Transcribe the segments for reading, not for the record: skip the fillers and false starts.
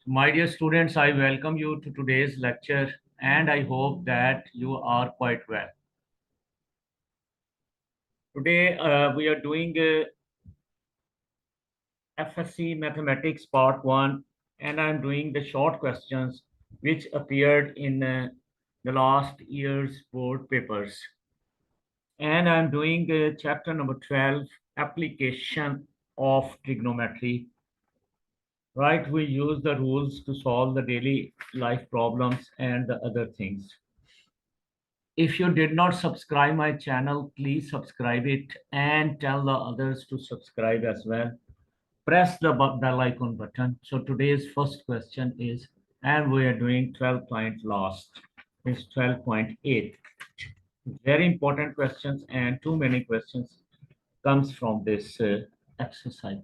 My dear students, I welcome you to today's lecture and I hope that you are quite well. Today we are doing FSC Mathematics Part 1 and I'm doing the short questions which appeared in the last year's board papers. And I'm doing chapter number 12, Application of Trigonometry. Right, we use the rules to solve the daily life problems and the other things. If you did not subscribe my channel, please subscribe it and tell the others to subscribe as well. Press the bell icon button. So today's first question is, and we are doing 12 point last, is 12.8. Very important questions and too many questions comes from this exercise.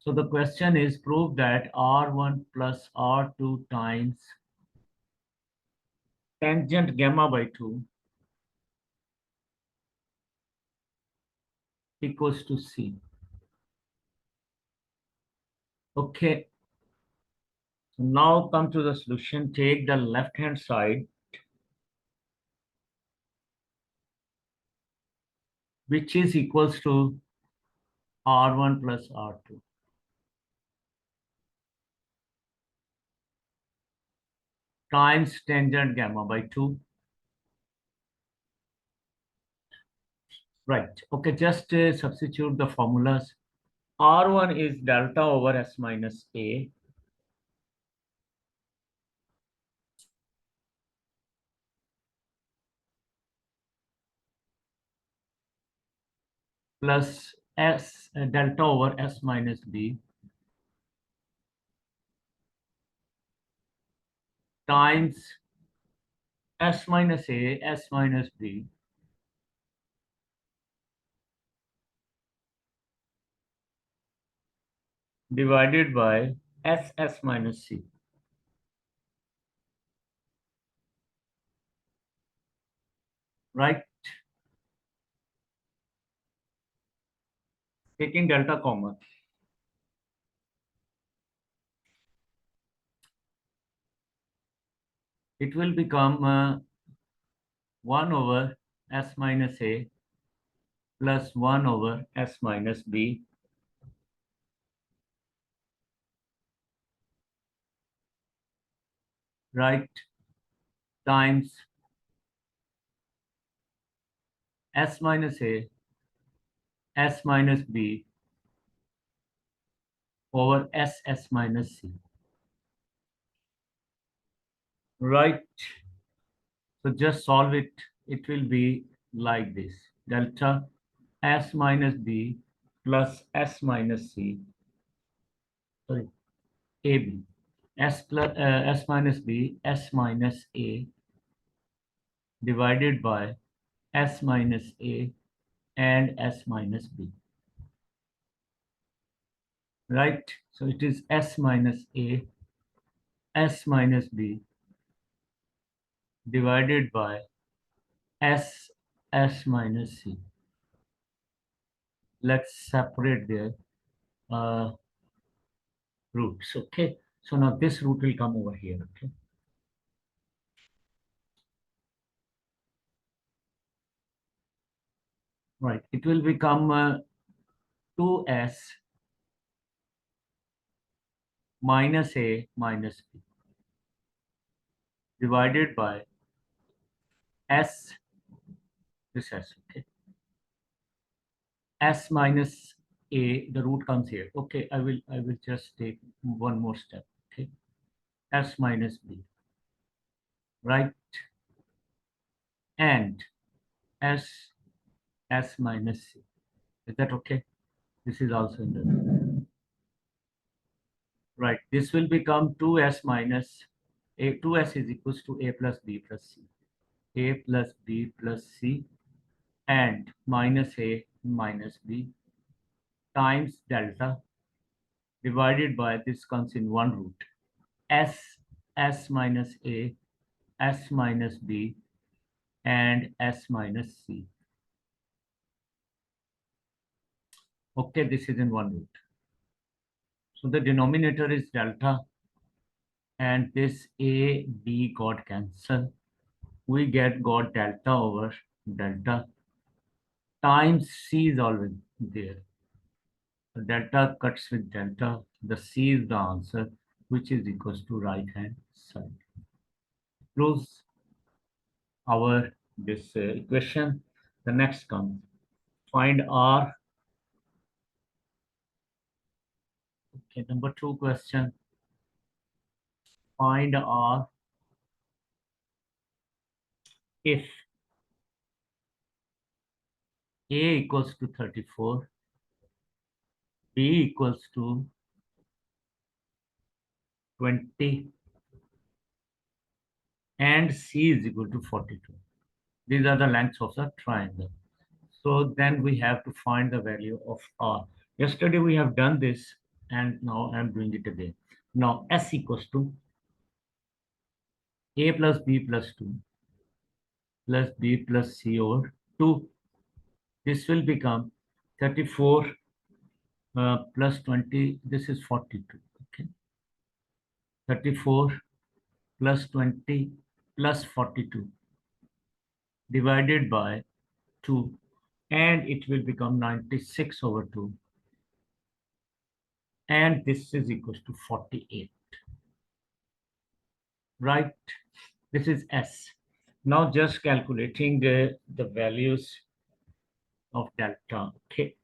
So the question is, prove that R1 plus R2 times tangent gamma by 2 equals to C. Okay, so now come to the solution. Take the left hand side, which is equals to R1 plus R2 times tangent gamma by 2. Right. Okay, just substitute the formulas. R1 is delta over S minus A plus S delta over S minus B times S minus A, S minus B divided by S minus C. Right? Taking delta common. It will become 1 over S minus A plus 1 over S minus B right times S minus A S minus B over S minus C. Right. So just solve it. It will be like this. Delta S minus B plus S minus C. Sorry, AB. S minus B, S minus A divided by S minus A and S minus B. Right? So it is S minus A, S minus B divided by S minus C. Let's separate their roots. Okay. So now this root will come over here. Okay. Right. It will become 2S minus A minus B divided by S, this S, okay. S minus A, the root comes here. Okay, I will just take one more step. Okay. S minus B. Right. And S minus C. Is that okay? This is also in the right. This will become 2S minus A. 2S is equals to A plus B plus C. A plus B plus C and minus A minus B times delta divided by, this comes in one root, S minus A, S minus B and S minus C. Okay, this is in one root. So the denominator is delta and this A, B got cancelled. We got delta over delta times C is always there. So delta cuts with delta. The C is the answer, which is equals to right hand side. Close our this equation. The next comes find R. Okay, number 2 question. Find R if A equals to 34, B equals to 20, and C is equal to 42. These are the lengths of the triangle. So then we have to find the value of R. Yesterday we have done this, and now I'm doing it again. Now S equals to A plus B plus 2 plus B plus C over 2. This will become 34 plus 20. This is 42. Okay. 34 plus 20 plus 42 divided by 2, and it will become 96 over 2, and this is equals to 48, right? This is S. Now just calculating the values of delta. Okay,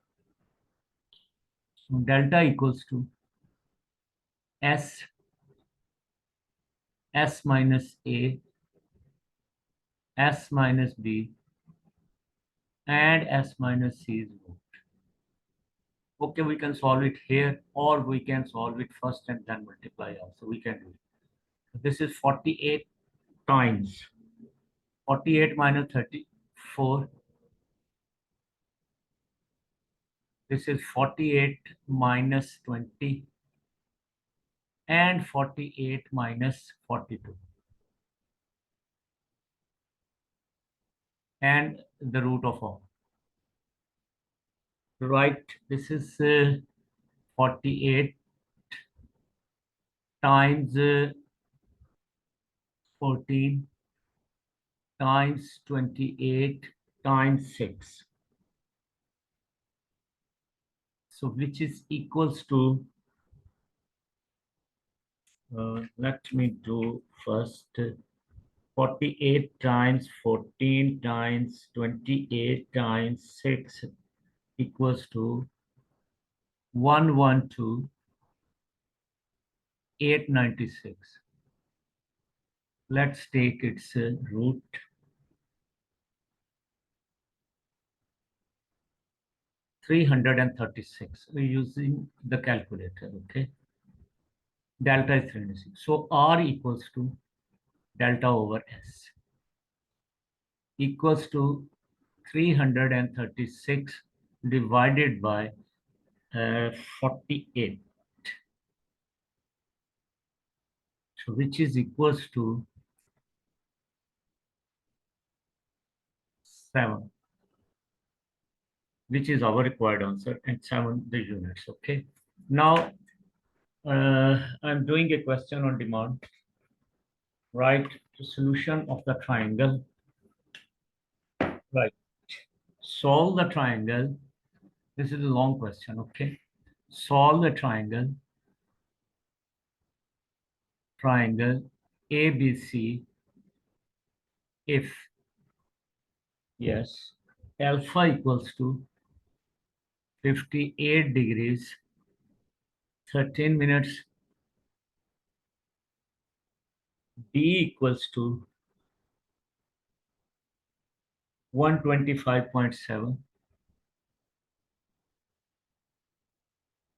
so delta equals to S minus A, S minus B, and S minus C is root. Okay, we can solve it here, or we can solve it first and then multiply also. We can do it. This is 48 times 48 minus 34. This is 48 minus 20 and 48 minus 42. And the root of all. Right, this is 48 times 14 times 28 times 6. So which is equals to, let me do first 48 times 14 times 28 times 6 equals to 112,896. Let's take its root. (336). We're using the calculator, okay? Delta is 306. So R equals to delta over S equals to 336 divided by 48. So which is equals to 7, which is our required answer, and 7 the units. Okay. Now I'm doing a question on demand. Write the solution of the triangle. Right. Solve the triangle. This is a long question. Okay. Solve the triangle ABC if yes alpha equals to 58 degrees 13 minutes, B equals to 125.7,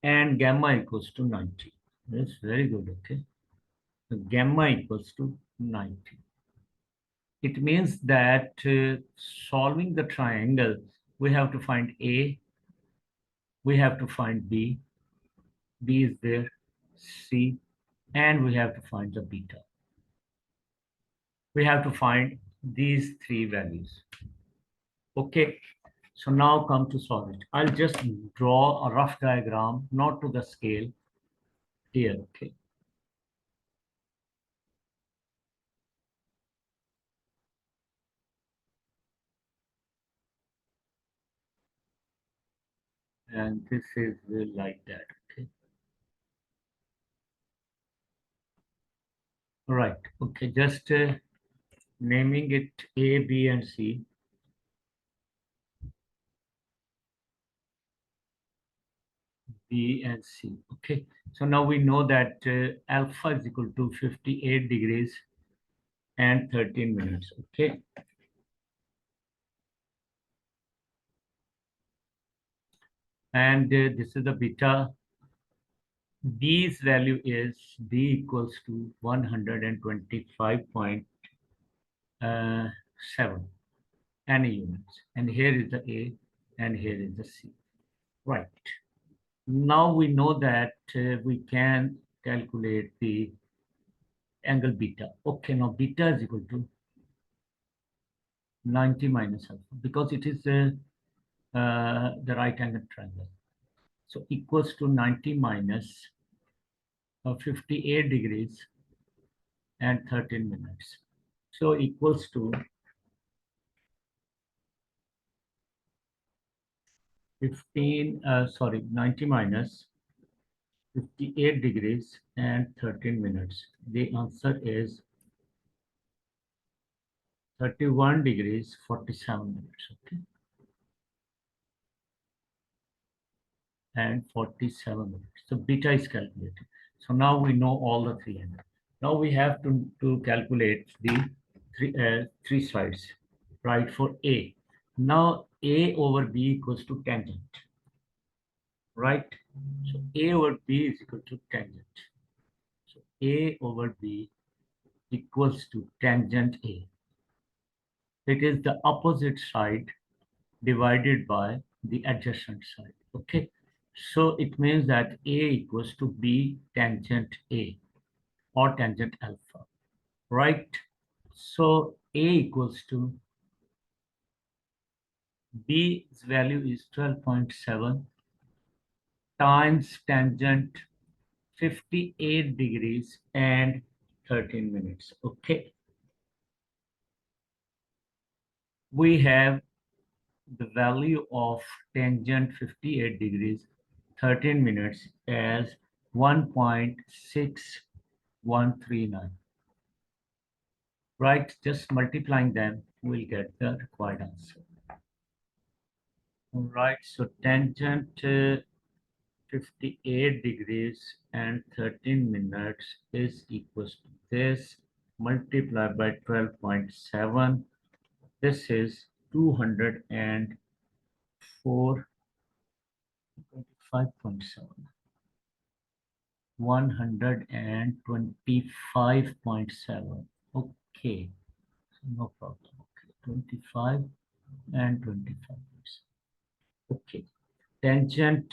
and gamma equals to 90. That's very good. Okay. So gamma equals to 90. It means that solving the triangle, we have to find A, we have to find B, B is there, C, and we have to find the beta. We have to find these 3 values. Okay, so now come to solve it. I'll just draw a rough diagram, not to the scale here. Okay. and this is like that. Okay. Right. Okay. Just naming it A, B, and C. B and C. Okay. So now we know that alpha is equal to 58 degrees and 13 minutes. Okay. And this is the beta. B's value is B equals to 125.7 any units. And here is the A and here is the C. Right. Now we know that we can calculate the angle beta. Okay, now beta is equal to 90 minus alpha because it is the right angle triangle. So equals to 90 minus 58 degrees and 13 minutes. So equals to 90 minus 58 degrees and 13 minutes. The answer is 31 degrees 47 minutes. Okay. And 47 minutes. So beta is calculated. So now we know all the three angles. Now we have to calculate the three sides, right, for A. Now A over B equals to tangent, right? So A over B is equal to tangent. So A over B equals to tangent A. It is the opposite side divided by the adjacent side. Okay, so it means that A equals to B tangent A or tangent alpha, right? So A equals to B's value is 12.7 times tangent 58 degrees and 13 minutes. Okay, we have the value of tangent 58 degrees 13 minutes as 1.6139, right? Just multiplying them we'll get the required answer. All right, so tangent 58 degrees and 13 minutes is equals to this multiplied by 12.7. This is 204. 25.7, 125.7. Okay, so no problem. Okay, 25 and 25. Okay, tangent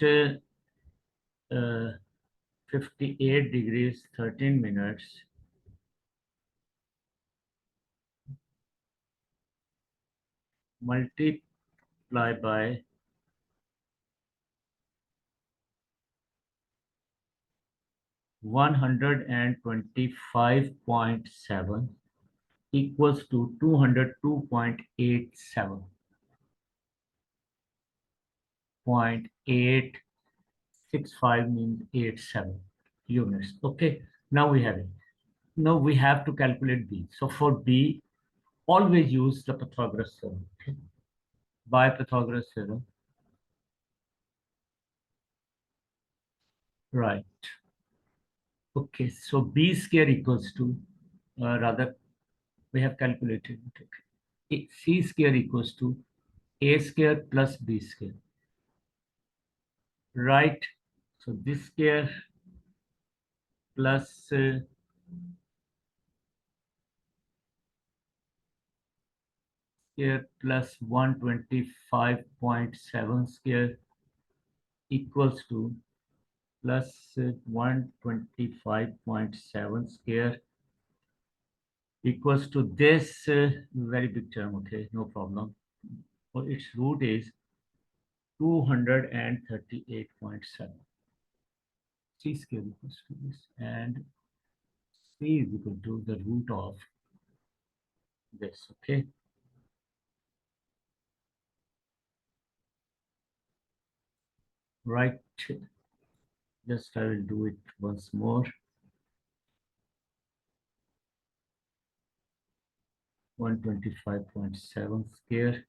58 degrees 13 minutes multiply by 125.7 equals to 202.87. 0.865 means 87 units. Okay, now we have it. Now we have to calculate B. So for B, always use the Pythagoras theorem. Okay? By Pythagoras theorem, right? Okay, so B square equals to, rather, we have calculated it. Okay. C square equals to A square plus B square, right? So this square plus square plus 125.7 square equals to plus 125.7 square equals to this very big term. Okay, no problem. So its root is 238.7. C square equals to this, and C is equal to the root of this. Okay. right? Just I will do it once more. 125.7 square.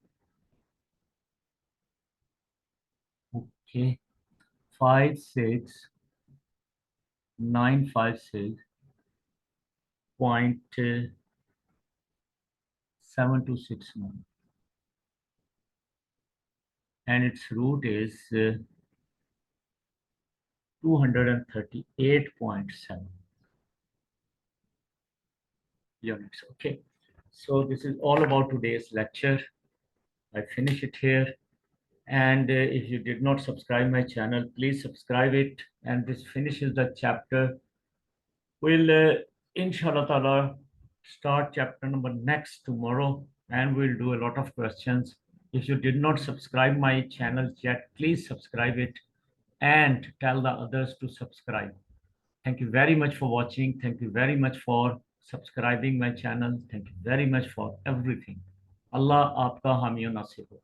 Okay. 56956.7269, and its root is 238.7 units. Okay, so this is all about today's lecture. I finish it here. And if you did not subscribe my channel, please subscribe it. And this finishes the chapter. We'll inshallah ta'ala start chapter number next tomorrow, and we'll do a lot of questions. If you did not subscribe my channel yet, please subscribe it and tell the others to subscribe. Thank you very much for watching. Thank you very much for subscribing my channel. Thank you very much for everything. Allah aapka hami nasib ho.